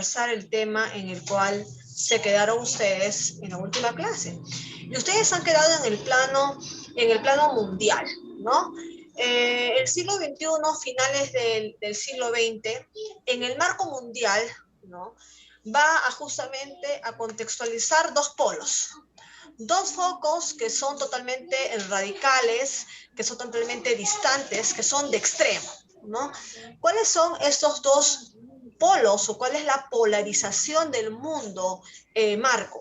conversar el tema en el cual se quedaron ustedes en la última clase. Y ustedes han quedado en el plano mundial, ¿no? El siglo XXI, finales del siglo XX, en el marco mundial, ¿no? Va a justamente a contextualizar dos polos, dos focos que son totalmente radicales, que son totalmente distantes, que son de extremo, ¿no? ¿Cuáles son estos dos polos o cuál es la polarización del mundo, Marco?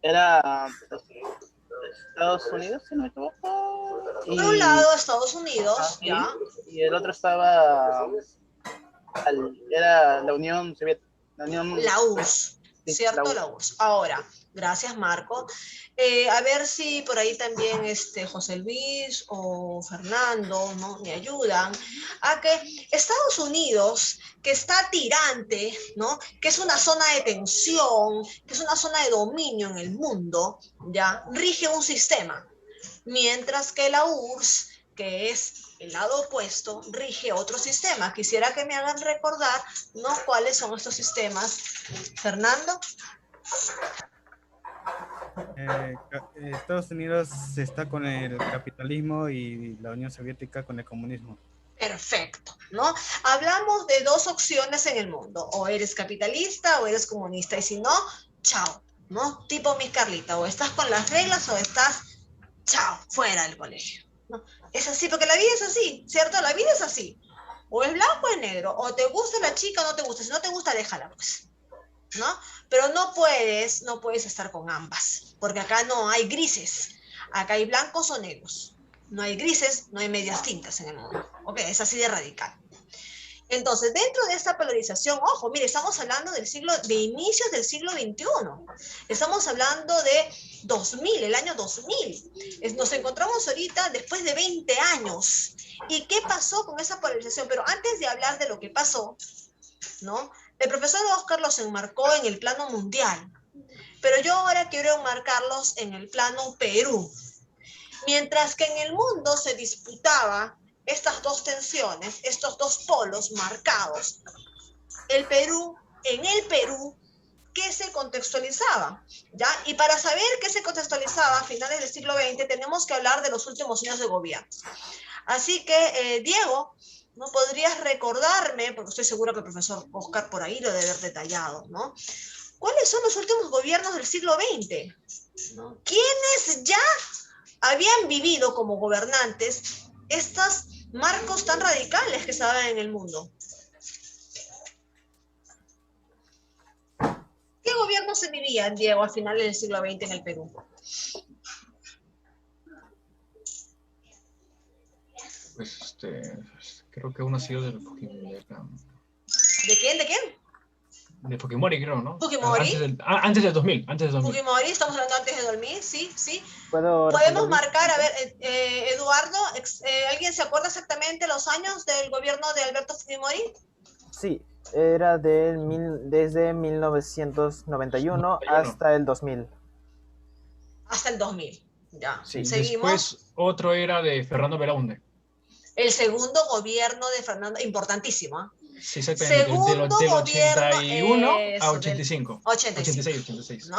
Era Estados Unidos, si no me equivoco. Por un lado, Estados Unidos, sí, ¿ya? Y el otro estaba, era la Unión Soviética. La URSS, Sí, ¿cierto? La URSS. Ahora, gracias, Marco. A ver si por ahí también José Luis o Fernando, ¿no?, me ayudan a que Estados Unidos, que está tirante, ¿no?, que es una zona de tensión, que es una zona de dominio en el mundo, ya rige un sistema, mientras que la URSS, que es el lado opuesto, rige otro sistema. Quisiera que me hagan recordar, ¿no?, cuáles son estos sistemas. Fernando. Estados Unidos está con el capitalismo y la Unión Soviética con el comunismo. Perfecto, ¿no? Hablamos de dos opciones en el mundo, o eres capitalista o eres comunista, y si no, chao, ¿no? Tipo Miss Carlita, o estás con las reglas o estás, chao, fuera del colegio, ¿no? Es así, porque la vida es así, ¿cierto? La vida es así, o es blanco o es negro, o te gusta la chica o no te gusta, si no te gusta, déjala, pues, ¿no? Pero no puedes estar con ambas, porque acá no hay grises, acá hay blancos o negros. No hay grises, no hay medias tintas en el mundo. Ok, es así de radical. Entonces, dentro de esta polarización, ojo, mire, estamos hablando de inicios del siglo XXI. Estamos hablando de 2000, el año 2000. Nos encontramos ahorita después de 20 años. ¿Y qué pasó con esa polarización? Pero antes de hablar de lo que pasó, ¿no?, el profesor Oscar los enmarcó en el plano mundial. Pero yo ahora quiero enmarcarlos en el plano Perú. Mientras que en el mundo se disputaba estas dos tensiones, estos dos polos marcados, en el Perú, ¿qué se contextualizaba? ¿Ya? Y para saber qué se contextualizaba a finales del siglo XX, tenemos que hablar de los últimos años de gobierno. Así que, Diego, ¿no podrías recordarme, porque estoy seguro que el profesor Oscar por ahí lo debe haber detallado, ¿no? ¿Cuáles son los últimos gobiernos del siglo XX? ¿No? ¿Quiénes ya habían vivido como gobernantes estos marcos tan radicales que se daban en el mundo? ¿Qué gobierno se vivía, Diego, a finales del siglo XX en el Perú? Pues creo que uno ha sido del Fujimori. ¿De quién? ¿De quién? De Fujimori, creo, ¿no? Fujimori. Antes del 2000, antes del 2000. Fujimori, estamos hablando antes de 2000, sí, sí. ¿Puedo Podemos responder? marcar, a ver, Eduardo, ¿alguien se acuerda exactamente los años del gobierno de Alberto Fujimori? Sí, era desde 1991 hasta el 2000. Hasta el 2000, ya. Sí. Seguimos. Después otro era de Fernando Belaúnde. El segundo gobierno de Fernando, importantísimo, ¿eh? Sí, exactamente. Segundo del gobierno 81 a eso, 85. 86, 86. ¿no?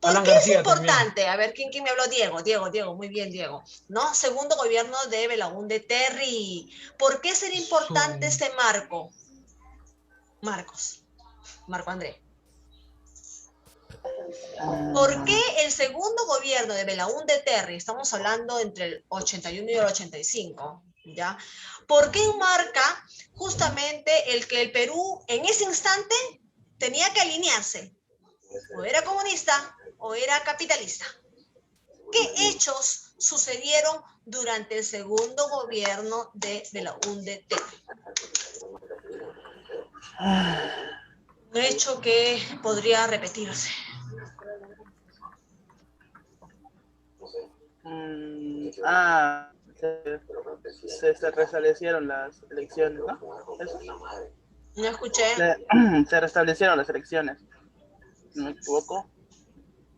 ¿Por Alan qué García es importante? también. A ver, ¿quién me habló? Diego, muy bien, Diego, ¿no? Segundo gobierno de Belaúnde Terry. ¿Por qué sería importante este marco? Marco André. ¿Por qué el segundo gobierno de Belaúnde Terry, estamos hablando entre el 81 y el 85, ¿ya? ¿Por qué marca justamente el que el Perú en ese instante tenía que alinearse? O era comunista o era capitalista. ¿Qué hechos sucedieron durante el segundo gobierno de Belaúnde Terry? Un hecho que podría repetirse. Se restablecieron las elecciones, ¿no? ¿Eso? No escuché. Se restablecieron las elecciones, ¿no me equivoco?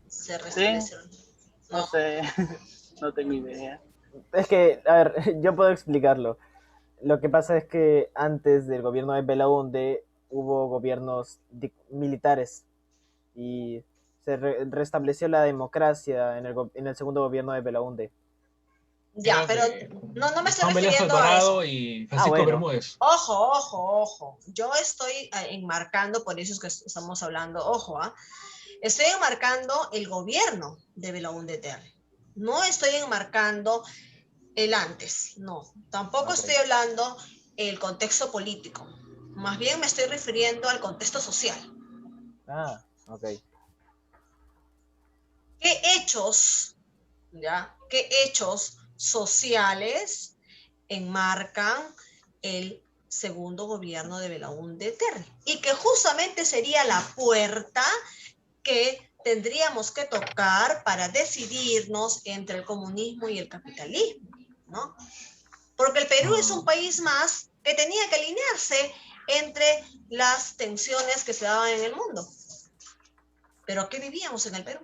Se restablecieron. ¿Sí? No sé, no tengo idea. Es que, a ver, yo puedo explicarlo. Lo que pasa es que antes del gobierno de Belaúnde hubo gobiernos militares y se restableció la democracia en el segundo gobierno de Belaúnde. Ya, Era pero de no me estoy Juan Velasco refiriendo a eso. Alvarado y Francisco bueno. Bermúdez. Ojo. Yo estoy enmarcando, por eso es que estamos hablando, ojo, estoy enmarcando el gobierno de Belaúnde Terry. No estoy enmarcando el antes, no. Tampoco Ok. estoy hablando el contexto político. Más bien me estoy refiriendo al contexto social. Ah, ok. ¿Qué hechos, ya? ¿Qué hechos sociales enmarcan el segundo gobierno de Belaúnde Terry? Y que justamente sería la puerta que tendríamos que tocar para decidirnos entre el comunismo y el capitalismo, ¿no? Porque el Perú es un país más que tenía que alinearse entre las tensiones que se daban en el mundo. ¿Pero qué vivíamos en el Perú?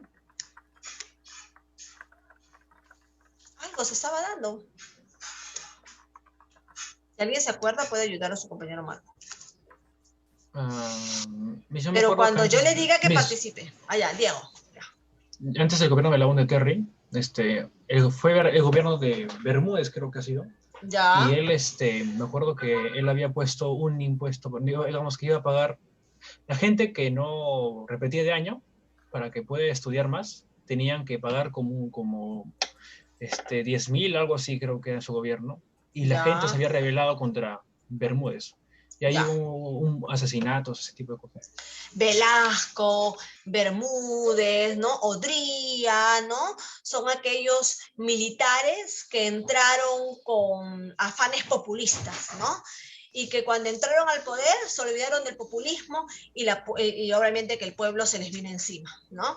Algo se estaba dando. Si alguien se acuerda, puede ayudar a su compañero Marco. Pero cuando yo le diga que participe. Allá, Diego. Ya. Antes del gobierno de Belaúnde Terry, fue el gobierno de Bermúdez, creo que ha sido. Ya. Y él, me acuerdo que él había puesto un impuesto, digamos que iba a pagar la gente que no repetía de año, para que pueda estudiar más, tenían que pagar como 10.000, algo así creo que era su gobierno, y la gente se había rebelado contra Bermúdez. Y ahí hubo asesinatos, ese tipo de cosas. Velasco, Bermúdez, ¿no? Odría, ¿no? Son aquellos militares que entraron con afanes populistas, ¿no? Y que cuando entraron al poder se olvidaron del populismo y obviamente que el pueblo se les vino encima, ¿no?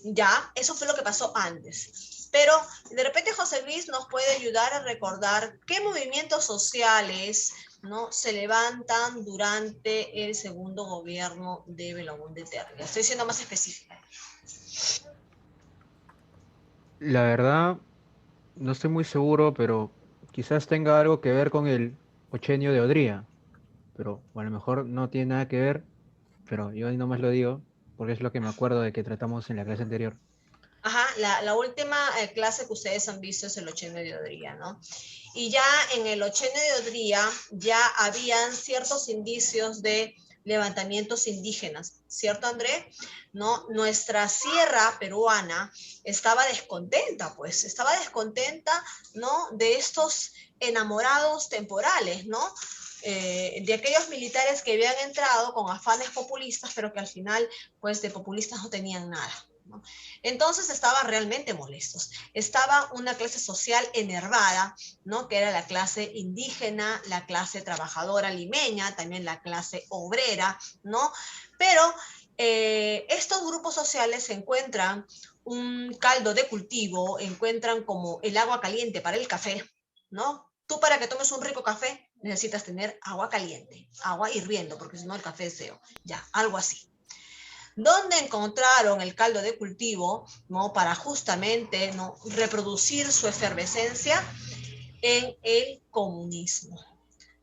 Ya, eso fue lo que pasó antes. Pero de repente José Luis nos puede ayudar a recordar qué movimientos sociales, ¿no?, se levantan durante el segundo gobierno de Belaúnde Terry. Estoy siendo más específica. La verdad, no estoy muy seguro, pero quizás tenga algo que ver con el ochenio de Odría. Pero a lo mejor no tiene nada que ver, pero yo ahí nomás lo digo, porque es lo que me acuerdo de que tratamos en la clase anterior. Ajá, la última clase que ustedes han visto es el ochenio de Odría, ¿no? Y ya en el ochenio de Odría ya habían ciertos indicios de levantamientos indígenas, ¿cierto, André? ¿No? Nuestra sierra peruana estaba descontenta, pues, estaba descontenta, ¿no?, de estos enamorados temporales, ¿no? De aquellos militares que habían entrado con afanes populistas, pero que al final, pues, de populistas no tenían nada, ¿no? Entonces estaban realmente molestos. Estaba una clase social enervada, ¿no?, que era la clase indígena, la clase trabajadora limeña, también la clase obrera, ¿no? Pero estos grupos sociales encuentran un caldo de cultivo, encuentran como el agua caliente para el café, ¿no? Tú, para que tomes un rico café necesitas tener agua caliente, agua hirviendo, porque si no el café es feo. Ya, algo así. ¿Dónde encontraron el caldo de cultivo, ¿no?, para justamente, ¿no?, reproducir su efervescencia? En el comunismo,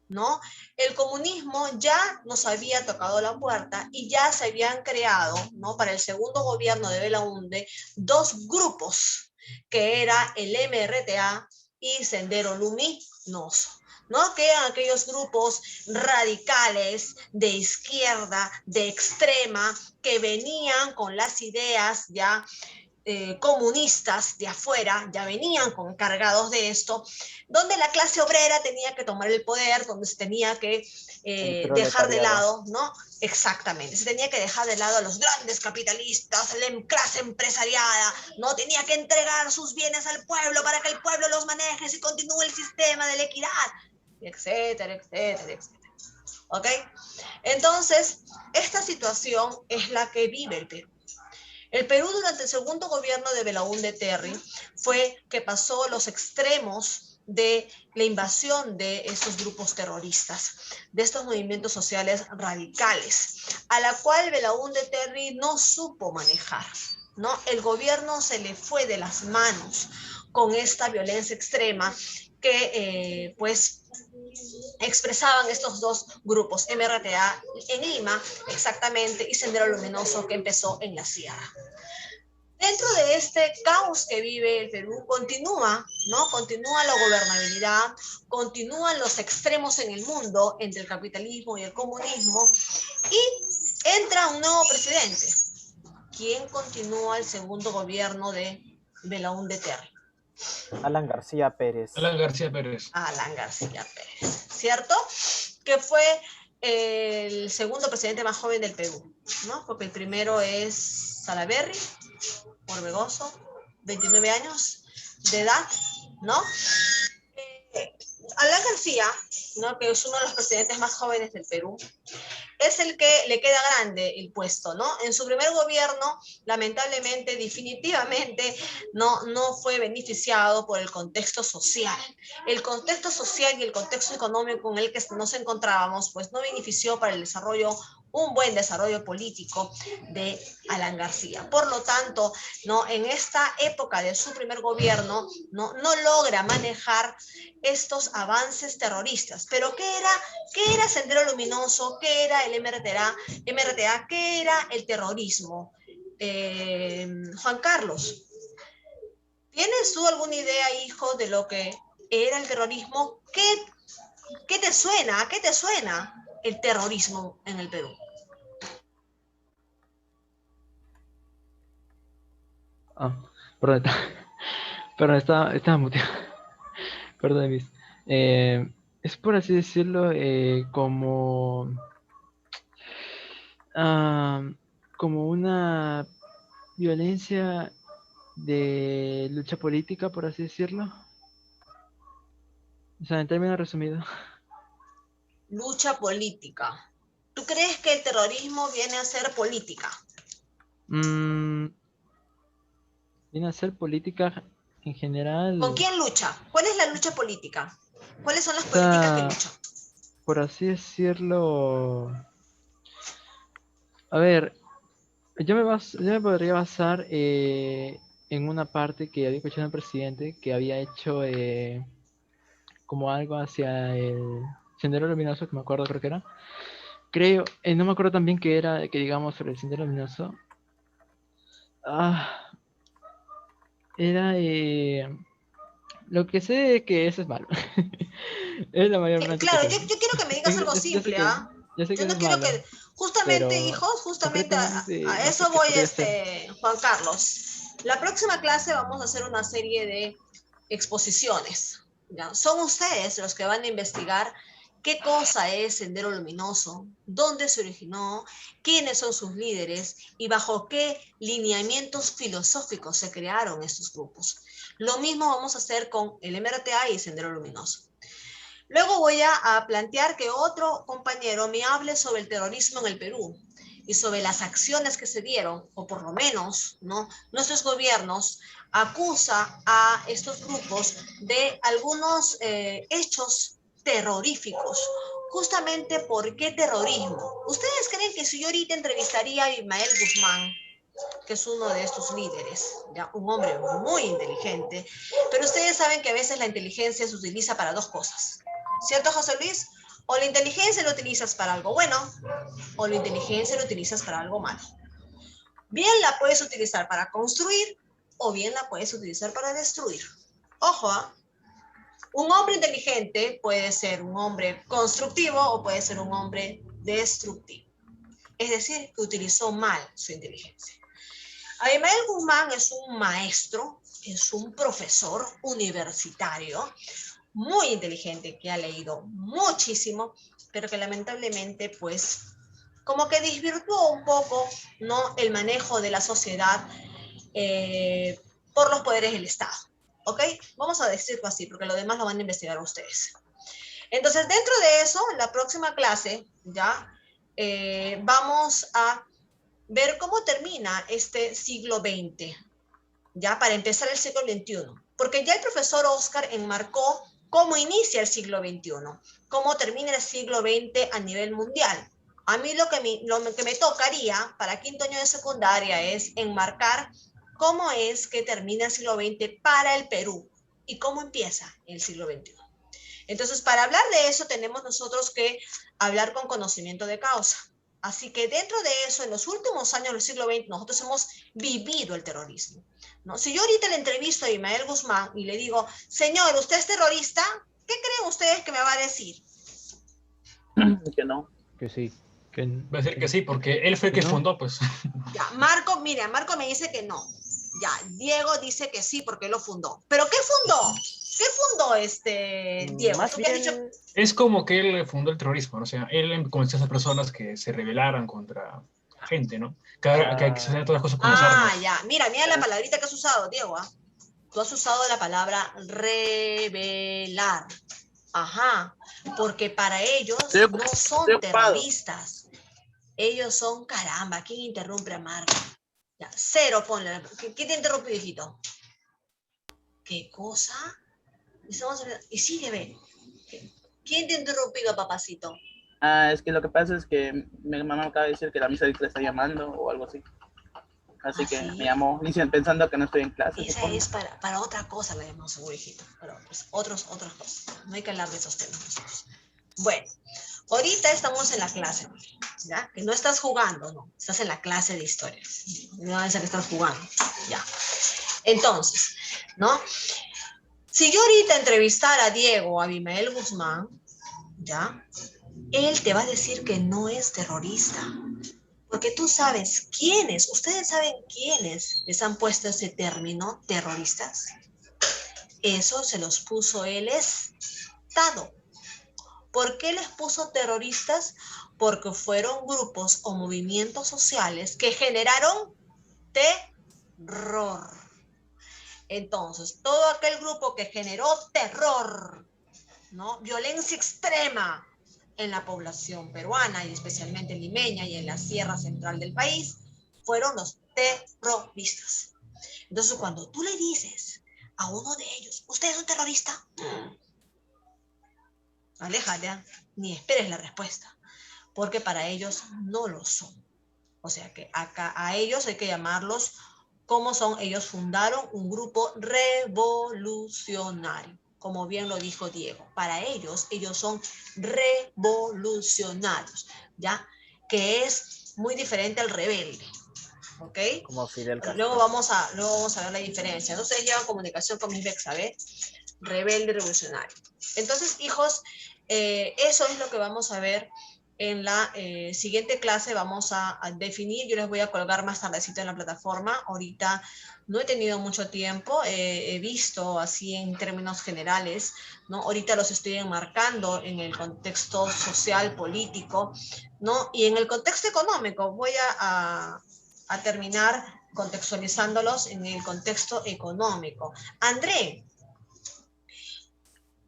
¿no? El comunismo ya nos había tocado la puerta y ya se habían creado, ¿no?, para el segundo gobierno de Belaúnde, dos grupos, que era el MRTA y Sendero Luminoso, ¿no?, que eran aquellos grupos radicales de izquierda, de extrema, que venían con las ideas ya comunistas de afuera, ya venían cargados de esto, donde la clase obrera tenía que tomar el poder, donde se tenía que dejar de lado, ¿no? Exactamente, se tenía que dejar de lado a los grandes capitalistas, la clase empresariada, ¿no? Tenía que entregar sus bienes al pueblo para que el pueblo los maneje y continúe el sistema de la equidad, etcétera, etcétera, etcétera. ¿Ok? Entonces, esta situación es la que vive el Perú. El Perú durante el segundo gobierno de Belaúnde Terry fue que pasó los extremos de la invasión de estos grupos terroristas, de estos movimientos sociales radicales, a la cual Belaúnde Terry no supo manejar, ¿no? El gobierno se le fue de las manos con esta violencia extrema que pues expresaban estos dos grupos, MRTA en Lima exactamente y Sendero Luminoso que empezó en la sierra. Dentro de este caos que vive el Perú, continúa, ¿no? Continúa la gobernabilidad, continúan los extremos en el mundo entre el capitalismo y el comunismo, y entra un nuevo presidente. ¿Quién continúa el segundo gobierno de Belaúnde Terry? Alan García Pérez. Alan García Pérez. Alan García Pérez, ¿cierto? Que fue el segundo presidente más joven del Perú, ¿no? Porque el primero es Salaverry, Orbegoso, 29 años de edad, ¿no? Alan García, ¿no? Que es uno de los presidentes más jóvenes del Perú, es el que le queda grande el puesto, ¿no? En su primer gobierno, lamentablemente, definitivamente, no fue beneficiado por el contexto social. El contexto social y el contexto económico en el que nos encontrábamos, pues no benefició para el desarrollo, un buen desarrollo político de Alan García. Por lo tanto, ¿no? En esta época de su primer gobierno, no logra manejar estos avances terroristas. Pero ¿qué era Sendero Luminoso? ¿Qué era el MRTA? ¿Qué era el terrorismo? Juan Carlos, ¿tienes tú alguna idea, hijo, de lo que era el terrorismo? ¿Qué te suena? ¿A qué te suena el terrorismo en el Perú? Perdón, perdón, estaba muteado. Perdón, mis. Es por así decirlo, como una violencia de lucha política, por así decirlo. O sea, en términos resumidos. Lucha política. ¿Tú crees que el terrorismo viene a ser política? Viene a ser política en general. ¿Con quién lucha? ¿Cuál es la lucha política? ¿Cuáles son las O sea, políticas que luchan? por así decirlo. A ver, yo me podría basar en una parte que había escuchado el presidente que había hecho como algo hacia el Sendero Luminoso, que me acuerdo, creo que era. Creo, no me acuerdo también que era, que digamos, sobre el Sendero Luminoso. Era, lo que sé es que eso es malo. Es la mayor parte Claro, que yo quiero que me digas algo simple, ¿ah? Yo sé que Yo no es quiero malo, que, justamente, pero hijos, justamente concretamente a no eso sé qué voy, podría ser. Juan Carlos. La próxima clase vamos a hacer una serie de exposiciones, ¿ya? Son ustedes los que van a investigar qué cosa es Sendero Luminoso, dónde se originó, quiénes son sus líderes y bajo qué lineamientos filosóficos se crearon estos grupos. Lo mismo vamos a hacer con el MRTA y Sendero Luminoso. Luego voy a plantear que otro compañero me hable sobre el terrorismo en el Perú y sobre las acciones que se dieron, o por lo menos, ¿no? Nuestros gobiernos acusa a estos grupos de algunos hechos terroríficos. Justamente, ¿por qué terrorismo? ¿Ustedes creen que si yo ahorita entrevistaría a Ismael Guzmán, que es uno de estos líderes, ¿ya? Un hombre muy inteligente, pero ustedes saben que a veces la inteligencia se utiliza para dos cosas, ¿cierto, José Luis? O la inteligencia la utilizas para algo bueno, o la inteligencia la utilizas para algo malo. Bien la puedes utilizar para construir, o bien la puedes utilizar para destruir. Ojo, ¿eh? Un hombre inteligente puede ser un hombre constructivo o puede ser un hombre destructivo. Es decir, que utilizó mal su inteligencia. Abimael Guzmán es un maestro, es un profesor universitario, muy inteligente, que ha leído muchísimo, pero que lamentablemente, pues, como que desvirtuó un poco, ¿no?, el manejo de la sociedad por los poderes del Estado. ¿Ok? Vamos a decirlo así, porque lo demás lo van a investigar ustedes. Entonces, dentro de eso, en la próxima clase, ya, vamos a ver cómo termina este siglo XX, ya, para empezar el siglo XXI. Porque ya el profesor Oscar enmarcó cómo inicia el siglo XXI, cómo termina el siglo XX a nivel mundial. A mí lo que me tocaría para quinto año de secundaria es enmarcar cómo es que termina el siglo XX para el Perú, y cómo empieza en el siglo XXI. Entonces, para hablar de eso tenemos nosotros que hablar con conocimiento de causa. Así que dentro de eso, en los últimos años del siglo XX, nosotros hemos vivido el terrorismo, ¿no? Si yo ahorita le entrevisto a Abimael Guzmán y le digo, señor, ¿usted es terrorista? ¿Qué creen ustedes que me va a decir? Que no. Que sí. Va a decir que sí, porque él fue el que ¿No? fundó, pues. Ya, Marco, mira, Marco me dice que no. Ya, Diego dice que sí porque él lo fundó. ¿Pero qué fundó? ¿Qué fundó Diego? Más ¿Tú qué has bien, dicho? Es como que él fundó el terrorismo, ¿no? O sea, él comenzó a esas personas que se rebelaran contra la gente, ¿no? Que se hacían todas las cosas con las armas. Ya. Mira la palabrita que has usado, Diego. ¿Ah? Tú has usado la palabra revelar. Ajá. Porque para ellos no son Estoy ocupado. terroristas. Ellos son, caramba, ¿quién interrumpe a Marco? Ya, cero ponle. ¿Qué te interrumpió, hijito? ¿Qué cosa? Y sigue, ve. ¿Quién te ha interrumpido, papacito? Es que lo que pasa es que mi mamá me acaba de decir que la misa le está llamando o algo así. Así que ¿Sí? me llamó pensando que no estoy en clase. Esa supongo. es para otra cosa, la llamamos seguro, hijito. Pero pues otras cosas. No hay que hablar de esos temas nosotros. Bueno, ahorita estamos en la clase, ¿ya? Que no estás jugando, no. Estás en la clase de historia. No va a ser que estás jugando, ya. Entonces, ¿no? Si yo ahorita entrevistara a Diego o a Abimael Guzmán, ¿ya? Él te va a decir que no es terrorista. Porque tú sabes quiénes, ustedes saben quiénes les han puesto ese término, terroristas. Eso se los puso el Estado. ¿Por qué les puso terroristas? Porque fueron grupos o movimientos sociales que generaron terror. Entonces, todo aquel grupo que generó terror, ¿no? Violencia extrema en la población peruana y especialmente limeña y en la sierra central del país, fueron los terroristas. Entonces, cuando tú le dices a uno de ellos, ¿usted es un terrorista? Aléjate, ni esperes la respuesta, porque para ellos no lo son. O sea que acá a ellos hay que llamarlos como son. Ellos fundaron un grupo revolucionario, como bien lo dijo Diego. Para ellos son revolucionarios, ¿ya? Que es muy diferente al rebelde, ¿ok? como Fidel Castro. Luego vamos a ver la diferencia. Entonces llevan comunicación con mis bex, ¿sabes? Rebelde y revolucionario. Entonces, hijos, eso es lo que vamos a ver en la siguiente clase. Vamos a definir, yo les voy a colgar más tardecito en la plataforma. Ahorita no he tenido mucho tiempo, he visto así en términos generales, ¿no? Ahorita los estoy enmarcando en el contexto social, político, ¿no? Y en el contexto económico voy a terminar contextualizándolos en el contexto económico. André,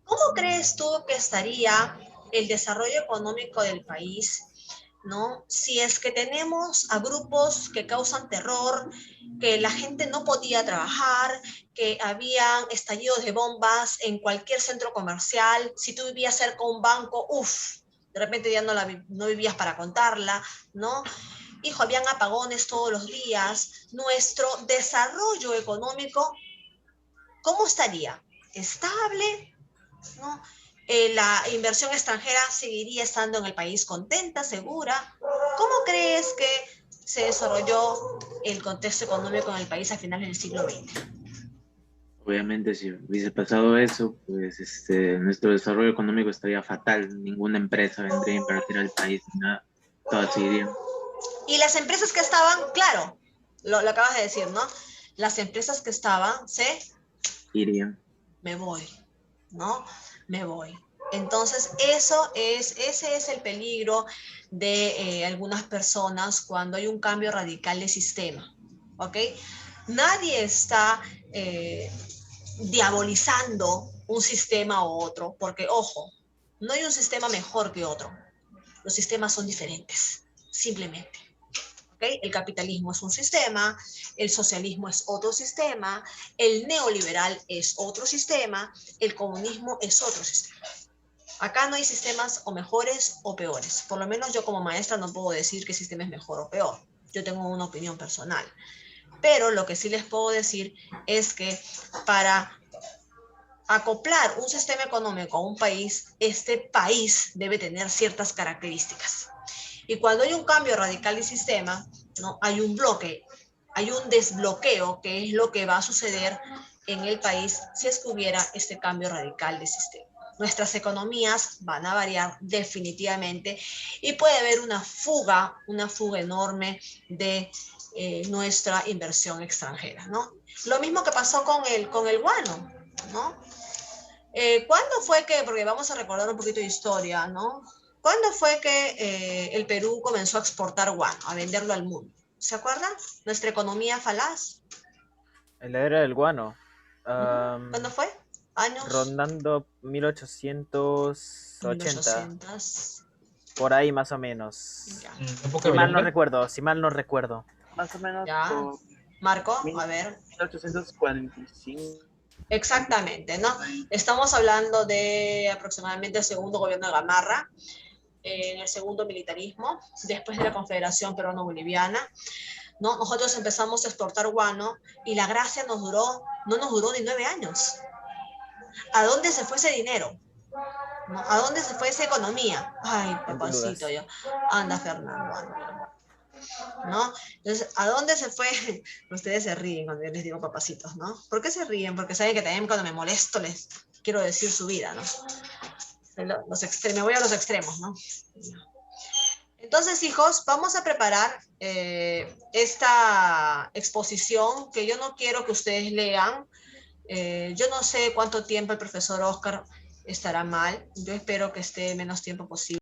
¿cómo crees tú que estaría el desarrollo económico del país, ¿no? Si es que tenemos a grupos que causan terror, que la gente no podía trabajar, que habían estallidos de bombas en cualquier centro comercial, si tú vivías cerca de un banco, de repente ya no vivías para contarla, ¿no? Hijo, habían apagones todos los días. Nuestro desarrollo económico, ¿cómo estaría? ¿Estable? ¿No? La inversión extranjera seguiría estando en el país contenta, segura. ¿Cómo crees que se desarrolló el contexto económico en el país a finales del siglo XX? Obviamente, si hubiese pasado eso, pues nuestro desarrollo económico estaría fatal. Ninguna empresa vendría a invertir al país, nada. Todas seguirían. Y las empresas que estaban, claro, lo acabas de decir, ¿no? Las empresas que estaban Irían. Me voy, ¿no? Me voy. Entonces, ese es el peligro de algunas personas cuando hay un cambio radical de sistema, ¿ok? Nadie está diabolizando un sistema u otro, porque, ojo, no hay un sistema mejor que otro. Los sistemas son diferentes, simplemente. ¿Okay? El capitalismo es un sistema, el socialismo es otro sistema, el neoliberal es otro sistema, el comunismo es otro sistema. Acá no hay sistemas o mejores o peores. Por lo menos yo como maestra no puedo decir qué sistema es mejor o peor. Yo tengo una opinión personal. Pero lo que sí les puedo decir es que para acoplar un sistema económico a un país, este país debe tener ciertas características. Y cuando hay un cambio radical del sistema, ¿no? Hay un bloque, hay un desbloqueo, que es lo que va a suceder en el país si es que hubiera este cambio radical del sistema. Nuestras economías van a variar definitivamente y puede haber una fuga enorme de nuestra inversión extranjera, ¿no? Lo mismo que pasó con el guano, ¿no? ¿Cuándo fue que, porque vamos a recordar un poquito de historia, ¿no? ¿Cuándo fue que el Perú comenzó a exportar guano, a venderlo al mundo? ¿Se acuerdan? Nuestra economía falaz. En la era del guano. ¿Cuándo fue? Años. Rondando 1880. 1800. Por ahí más o menos. Ya. Si mal no recuerdo, si mal no recuerdo. Más o menos Ya. por Marco, a ver. 1845. Exactamente, ¿no? Estamos hablando de aproximadamente el segundo gobierno de Gamarra, en el segundo militarismo, después de la Confederación Peruano-Boliviana, ¿no? Nosotros empezamos a exportar guano y la gracia no nos duró ni 9 años. ¿A dónde se fue ese dinero? ¿No? ¿A dónde se fue esa economía? Ay, papacito, yo. Anda, Fernando, anda. ¿No? Entonces, ¿a dónde se fue? Ustedes se ríen cuando yo les digo papacitos, ¿no? ¿Por qué se ríen? Porque saben que también cuando me molesto les quiero decir su vida, ¿no? Me voy a los extremos, ¿no? Entonces, hijos, vamos a preparar esta exposición que yo no quiero que ustedes lean. Yo no sé cuánto tiempo el profesor Oscar estará mal. Yo espero que esté menos tiempo posible.